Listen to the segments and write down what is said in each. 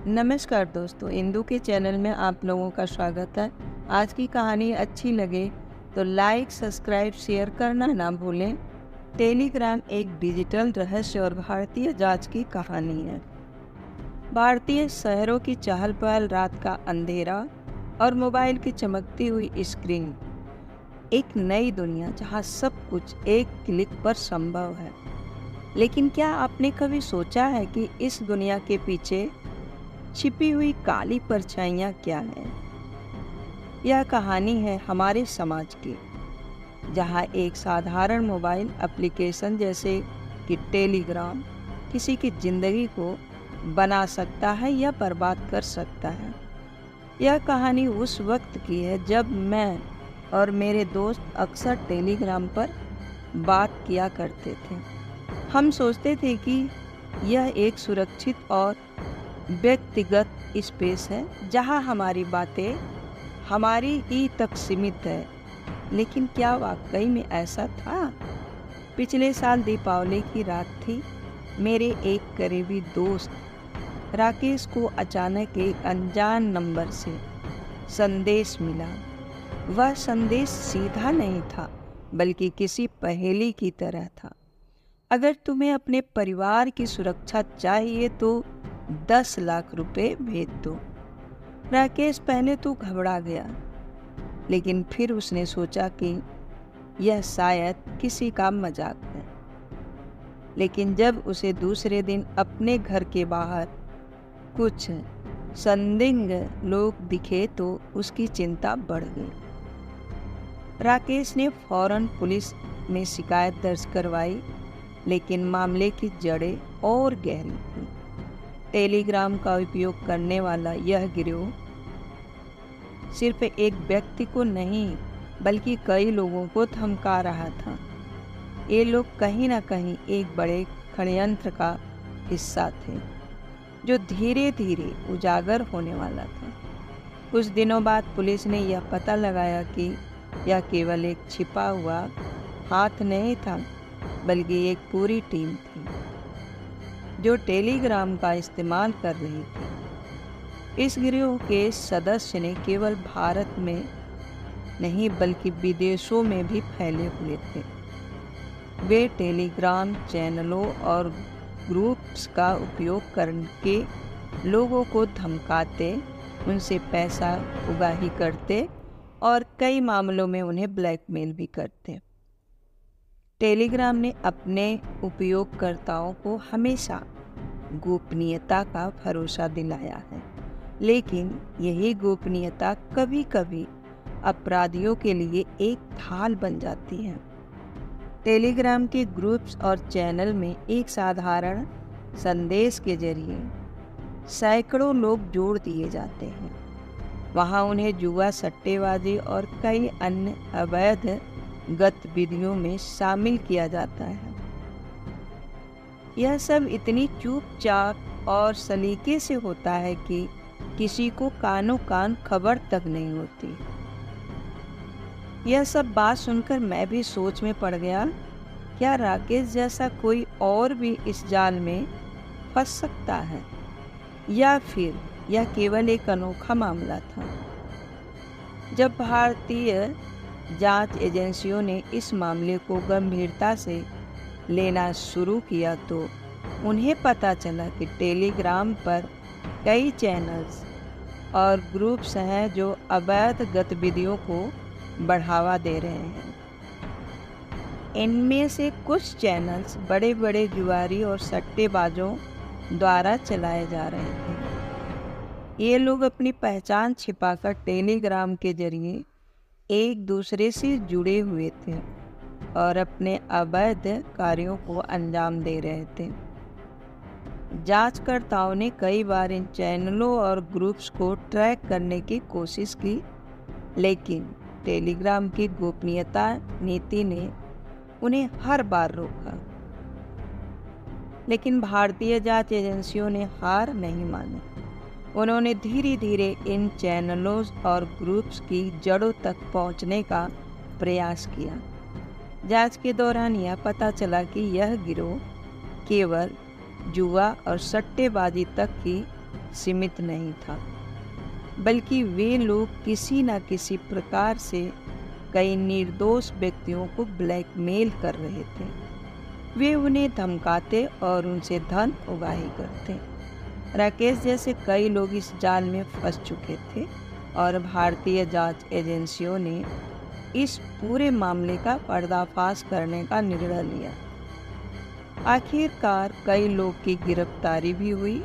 नमस्कार दोस्तों, इंदू के चैनल में आप लोगों का स्वागत है। आज की कहानी अच्छी लगे तो लाइक, सब्सक्राइब, शेयर करना ना भूलें। टेलीग्राम एक डिजिटल रहस्य और भारतीय जांच की कहानी है। भारतीय शहरों की चहल पहल, रात का अंधेरा और मोबाइल की चमकती हुई स्क्रीन, एक नई दुनिया जहां सब कुछ एक क्लिक पर संभव है। लेकिन क्या आपने कभी सोचा है कि इस दुनिया के पीछे छिपी हुई काली परछाइयाँ क्या हैं? यह कहानी है हमारे समाज की, जहाँ एक साधारण मोबाइल एप्लीकेशन जैसे कि टेलीग्राम किसी की जिंदगी को बना सकता है या बर्बाद कर सकता है। यह कहानी उस वक्त की है जब मैं और मेरे दोस्त अक्सर टेलीग्राम पर बात किया करते थे। हम सोचते थे कि यह एक सुरक्षित और व्यक्तिगत स्पेस है जहां हमारी बातें हमारी ही तक सीमित है। लेकिन क्या वाकई में ऐसा था? पिछले साल दीपावली की रात थी। मेरे एक करीबी दोस्त राकेश को अचानक एक अनजान नंबर से संदेश मिला। वह संदेश सीधा नहीं था, बल्कि किसी पहेली की तरह था। अगर तुम्हें अपने परिवार की सुरक्षा चाहिए तो 10 लाख रुपए भेज दो। राकेश पहले तो घबरा गया, लेकिन फिर उसने सोचा कि यह शायद किसी का मजाक है। लेकिन जब उसे दूसरे दिन अपने घर के बाहर कुछ संदिग्ध लोग दिखे तो उसकी चिंता बढ़ गई। राकेश ने फौरन पुलिस में शिकायत दर्ज करवाई, लेकिन मामले की जड़ें और गहरी थी। टेलीग्राम का उपयोग करने वाला यह गिरोह सिर्फ एक व्यक्ति को नहीं, बल्कि कई लोगों को धमका रहा था। ये लोग कहीं ना कहीं एक बड़े षड्यंत्र का हिस्सा थे, जो धीरे धीरे उजागर होने वाला था। कुछ दिनों बाद पुलिस ने यह पता लगाया कि यह केवल एक छिपा हुआ हाथ नहीं था, बल्कि एक पूरी टीम थी जो टेलीग्राम का इस्तेमाल कर रही थी। इस गिरोह के सदस्य ने केवल भारत में नहीं, बल्कि विदेशों में भी फैले हुए थे। वे टेलीग्राम चैनलों और ग्रुप्स का उपयोग करके लोगों को धमकाते, उनसे पैसा उगाही करते और कई मामलों में उन्हें ब्लैकमेल भी करते। टेलीग्राम ने अपने उपयोगकर्ताओं को हमेशा गोपनीयता का भरोसा दिलाया है, लेकिन यही गोपनीयता कभी कभी अपराधियों के लिए एक ढाल बन जाती है। टेलीग्राम के ग्रुप्स और चैनल में एक साधारण संदेश के जरिए सैकड़ों लोग जोड़ दिए जाते हैं। वहाँ उन्हें जुआ, सट्टेबाजी और कई अन्य अवैध गतिविधियों में शामिल किया जाता है। यह सब इतनी चुपचाप और सलीके से होता है कि किसी को कानों कान खबर तक नहीं होती। यह सब बात सुनकर मैं भी सोच में पड़ गया, क्या राकेश जैसा कोई और भी इस जाल में फंस सकता है, या फिर यह केवल एक अनोखा मामला था? जब भारतीय जांच एजेंसियों ने इस मामले को गंभीरता से लेना शुरू किया तो उन्हें पता चला कि टेलीग्राम पर कई चैनल्स और ग्रुप्स हैं जो अवैध गतिविधियों को बढ़ावा दे रहे हैं। इनमें से कुछ चैनल्स बड़े बड़े जुआरी और सट्टेबाजों द्वारा चलाए जा रहे थे। ये लोग अपनी पहचान छिपाकर टेलीग्राम के जरिए एक दूसरे से जुड़े हुए थे और अपने अवैध कार्यों को अंजाम दे रहे थे। जांचकर्ताओं ने कई बार इन चैनलों और ग्रुप्स को ट्रैक करने की कोशिश की, लेकिन टेलीग्राम की गोपनीयता नीति ने उन्हें हर बार रोका। लेकिन भारतीय जांच एजेंसियों ने हार नहीं मानी। उन्होंने धीरे धीरे इन चैनलों और ग्रुप्स की जड़ों तक पहुंचने का प्रयास किया। जांच के दौरान यह पता चला कि यह गिरोह केवल जुआ और सट्टेबाजी तक ही सीमित नहीं था, बल्कि वे लोग किसी न किसी प्रकार से कई निर्दोष व्यक्तियों को ब्लैकमेल कर रहे थे। वे उन्हें धमकाते और उनसे धन उगाही करते। राकेश जैसे कई लोग इस जाल में फंस चुके थे और भारतीय जांच एजेंसियों ने इस पूरे मामले का पर्दाफाश करने का निर्णय लिया। आखिरकार कई लोग की गिरफ्तारी भी हुई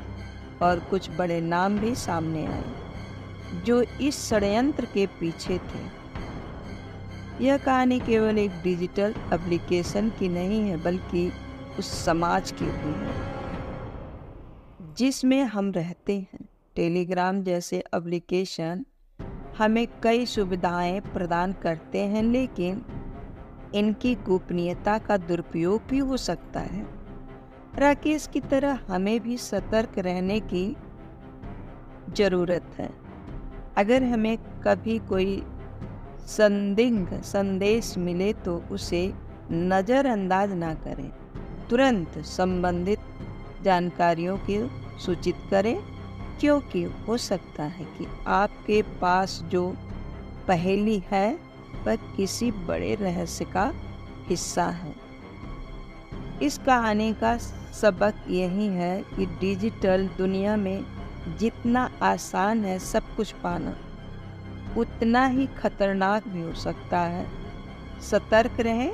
और कुछ बड़े नाम भी सामने आए जो इस षड्यंत्र के पीछे थे। यह कहानी केवल एक डिजिटल एप्लीकेशन की नहीं है, बल्कि उस समाज की भी है जिसमें हम रहते हैं। टेलीग्राम जैसे एप्लीकेशन हमें कई सुविधाएं प्रदान करते हैं, लेकिन इनकी गोपनीयता का दुरुपयोग भी हो सकता है। राकेश की तरह हमें भी सतर्क रहने की ज़रूरत है। अगर हमें कभी कोई संदिग्ध संदेश मिले तो उसे नज़रअंदाज ना करें। तुरंत संबंधित जानकारियों की सूचित करें, क्योंकि हो सकता है कि आपके पास जो पहेली है वह किसी बड़े रहस्य का हिस्सा है। इस कहानी का सबक यही है कि डिजिटल दुनिया में जितना आसान है सब कुछ पाना, उतना ही खतरनाक भी हो सकता है। सतर्क रहें,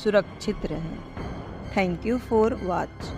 सुरक्षित रहें। Thank you for watch.